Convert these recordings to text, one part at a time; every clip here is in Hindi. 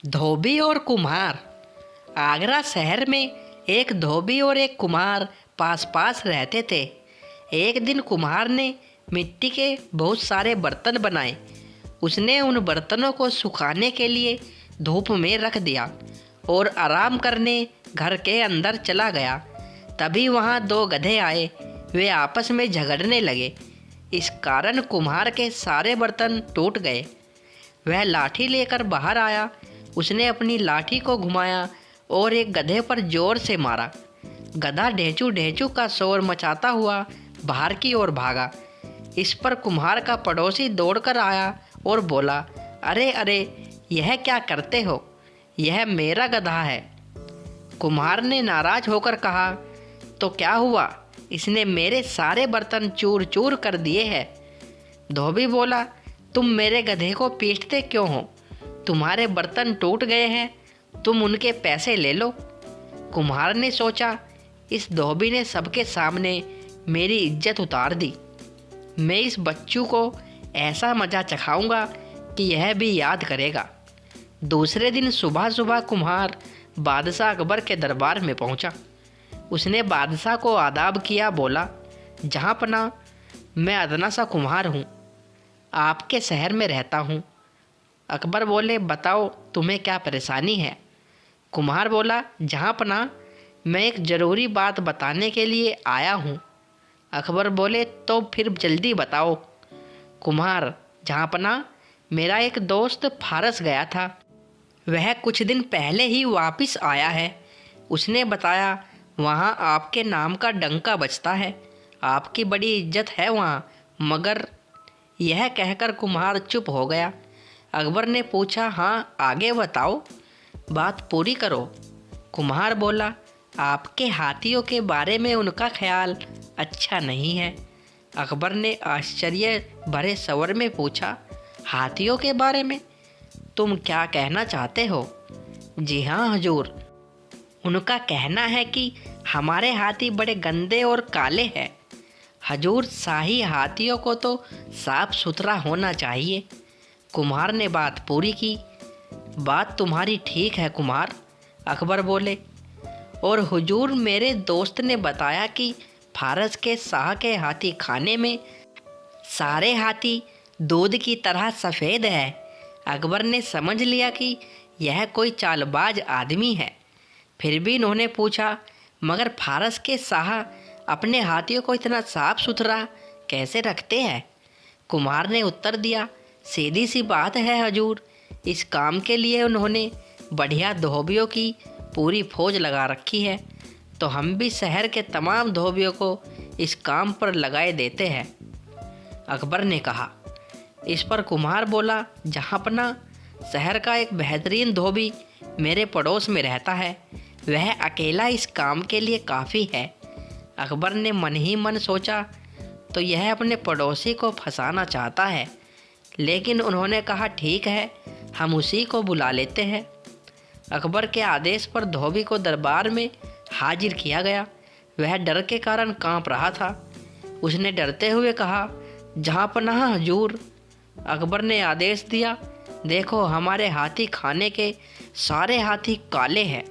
धोबी और कुम्हार। आगरा शहर में एक धोबी और एक कुम्हार पास पास रहते थे। एक दिन कुम्हार ने मिट्टी के बहुत सारे बर्तन बनाए। उसने उन बर्तनों को सुखाने के लिए धूप में रख दिया और आराम करने घर के अंदर चला गया। तभी वहाँ दो गधे आए। वे आपस में झगड़ने लगे। इस कारण कुम्हार के सारे बर्तन टूट गए। वह लाठी लेकर बाहर आया। उसने अपनी लाठी को घुमाया और एक गधे पर जोर से मारा। गधा ढेंचू ढेंचू का शोर मचाता हुआ बाहर की ओर भागा। इस पर कुम्हार का पड़ोसी दौड़कर आया और बोला, अरे अरे, यह क्या करते हो? यह मेरा गधा है। कुम्हार ने नाराज होकर कहा, तो क्या हुआ? इसने मेरे सारे बर्तन चूर चूर कर दिए हैं। धोबी बोला, तुम मेरे गधे को पीटते क्यों हो? तुम्हारे बर्तन टूट गए हैं, तुम उनके पैसे ले लो। कुम्हार ने सोचा, इस धोबी ने सबके सामने मेरी इज्जत उतार दी। मैं इस बच्चू को ऐसा मजा चखाऊंगा कि यह भी याद करेगा। दूसरे दिन सुबह सुबह कुम्हार बादशाह अकबर के दरबार में पहुंचा। उसने बादशाह को आदाब किया। बोला, जहाँ पना, मैं अदना सा कुम्हार हूँ, आपके शहर में रहता हूँ। अकबर बोले, बताओ तुम्हें क्या परेशानी है? कुम्हार बोला, जहाँ पना, मैं एक ज़रूरी बात बताने के लिए आया हूँ। अकबर बोले, तो फिर जल्दी बताओ। कुम्हार, जहाँ पना, मेरा एक दोस्त फारस गया था। वह कुछ दिन पहले ही वापस आया है। उसने बताया, वहाँ आपके नाम का डंका बजता है, आपकी बड़ी इज्जत है वहाँ। मगर यह कहकर कुम्हार चुप हो गया। अकबर ने पूछा, हाँ आगे बताओ, बात पूरी करो। कुम्हार बोला, आपके हाथियों के बारे में उनका ख्याल अच्छा नहीं है। अकबर ने आश्चर्य भरे स्वर में पूछा, हाथियों के बारे में? तुम क्या कहना चाहते हो? जी हाँ हुजूर, उनका कहना है कि हमारे हाथी बड़े गंदे और काले हैं। हजूर, शाही हाथियों को तो साफ सुथरा होना चाहिए। कुम्हार ने बात पूरी की। बात तुम्हारी ठीक है कुम्हार, अकबर बोले। और हुजूर, मेरे दोस्त ने बताया कि फारस के शाह के हाथी खाने में सारे हाथी दूध की तरह सफ़ेद है। अकबर ने समझ लिया कि यह कोई चालबाज आदमी है। फिर भी इन्होंने पूछा, मगर फारस के शाह अपने हाथियों को इतना साफ सुथरा कैसे रखते हैं? कुम्हार ने उत्तर दिया, सीधी सी बात है हजूर, इस काम के लिए उन्होंने बढ़िया धोबियों की पूरी फौज लगा रखी है, तो हम भी शहर के तमाम धोबियों को इस काम पर लगाए देते हैं। अकबर ने कहा। इस पर कुम्हार बोला, जहाँपना, शहर का एक बेहतरीन धोबी मेरे पड़ोस में रहता है। वह अकेला इस काम के लिए काफ़ी है। अकबर ने मन ही मन सोचा, तो यह अपने पड़ोसी को फंसाना चाहता है। लेकिन उन्होंने कहा, ठीक है, हम उसी को बुला लेते हैं। अकबर के आदेश पर धोबी को दरबार में हाजिर किया गया। वह डर के कारण कांप रहा था। उसने डरते हुए कहा, जहाँ पनाह हजूर। अकबर ने आदेश दिया, देखो हमारे हाथी खाने के सारे हाथी काले हैं,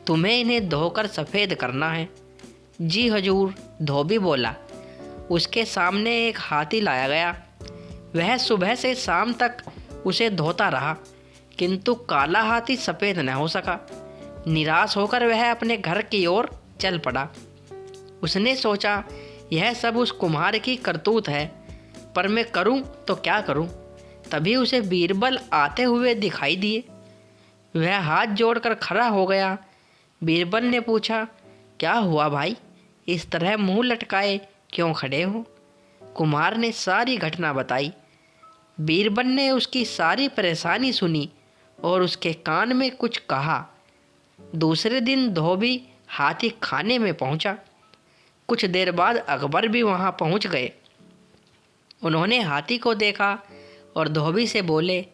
तुम्हें इन्हें धोकर सफ़ेद करना है। जी हजूर, धोबी बोला। उसके सामने एक हाथी लाया गया। वह सुबह से शाम तक उसे धोता रहा, किंतु काला हाथी सफ़ेद न हो सका। निराश होकर वह अपने घर की ओर चल पड़ा। उसने सोचा, यह सब उस कुम्हार की करतूत है, पर मैं करूं तो क्या करूं? तभी उसे बीरबल आते हुए दिखाई दिए। वह हाथ जोड़कर खड़ा हो गया। बीरबल ने पूछा, क्या हुआ भाई, इस तरह मुंह लटकाए क्यों खड़े हो? कुम्हार ने सारी घटना बताई। बीरबल ने उसकी सारी परेशानी सुनी और उसके कान में कुछ कहा। दूसरे दिन धोबी हाथी खाने में पहुंचा। कुछ देर बाद अकबर भी वहां पहुंच गए। उन्होंने हाथी को देखा और धोबी से बोले,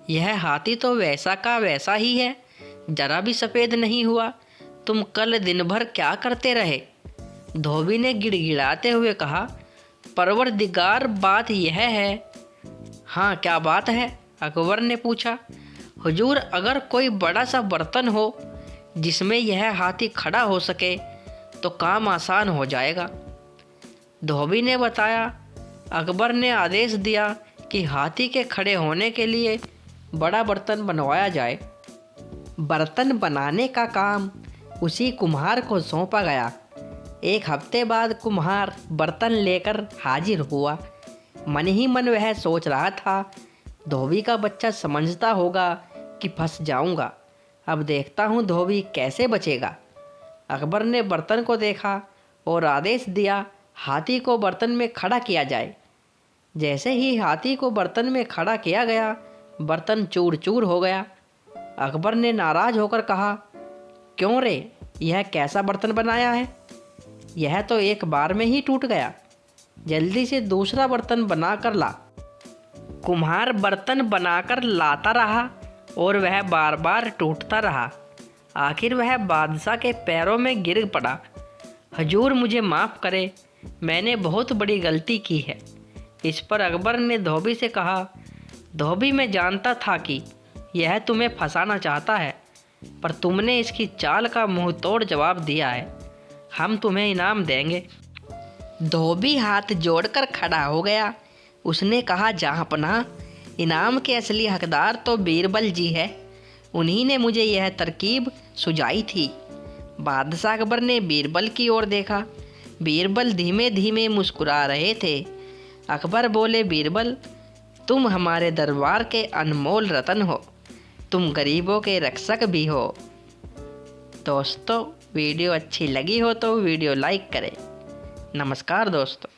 यह हाथी तो वैसा का वैसा ही है, जरा भी सफ़ेद नहीं हुआ। तुम कल दिन भर क्या करते रहे? धोबी ने गिड़गिड़ाते हुए कहा, परवरदिगार, बात यह है। हाँ, क्या बात है? अकबर ने पूछा। हुजूर, अगर कोई बड़ा सा बर्तन हो जिसमें यह हाथी खड़ा हो सके तो काम आसान हो जाएगा। धोबी ने बताया। अकबर ने आदेश दिया कि हाथी के खड़े होने के लिए बड़ा बर्तन बनवाया जाए। बर्तन बनाने का काम उसी कुम्हार को सौंपा गया। एक हफ्ते बाद कुम्हार बर्तन लेकर हाजिर हुआ। मन ही मन वह सोच रहा था, धोबी का बच्चा समझता होगा कि फंस जाऊंगा। अब देखता हूँ धोबी कैसे बचेगा। अकबर ने बर्तन को देखा और आदेश दिया, हाथी को बर्तन में खड़ा किया जाए। जैसे ही हाथी को बर्तन में खड़ा किया गया, बर्तन चूर चूर हो गया। अकबर ने नाराज होकर कहा, क्यों रे, यह कैसा बर्तन बनाया है? यह तो एक बार में ही टूट गया। जल्दी से दूसरा बर्तन बनाकर ला। कुम्हार बर्तन बनाकर लाता रहा और वह बार बार टूटता रहा। आखिर वह बादशाह के पैरों में गिर पड़ा। हजूर, मुझे माफ़ करे, मैंने बहुत बड़ी गलती की है। इस पर अकबर ने धोबी से कहा, धोबी, मैं जानता था कि यह तुम्हें फंसाना चाहता है, पर तुमने इसकी चाल का मुंह तोड़ जवाब दिया है। हम तुम्हें इनाम देंगे। धोबी हाथ जोड़कर खड़ा हो गया। उसने कहा, जहाँपनाह, इनाम के असली हकदार तो बीरबल जी है। उन्हीं ने मुझे यह तरकीब सुझाई थी। बादशाह अकबर ने बीरबल की ओर देखा। बीरबल धीमे धीमे मुस्कुरा रहे थे। अकबर बोले, बीरबल, तुम हमारे दरबार के अनमोल रतन हो। तुम गरीबों के रक्षक भी हो। दोस्तों, वीडियो अच्छी लगी हो तो वीडियो लाइक करें। नमस्कार दोस्तों।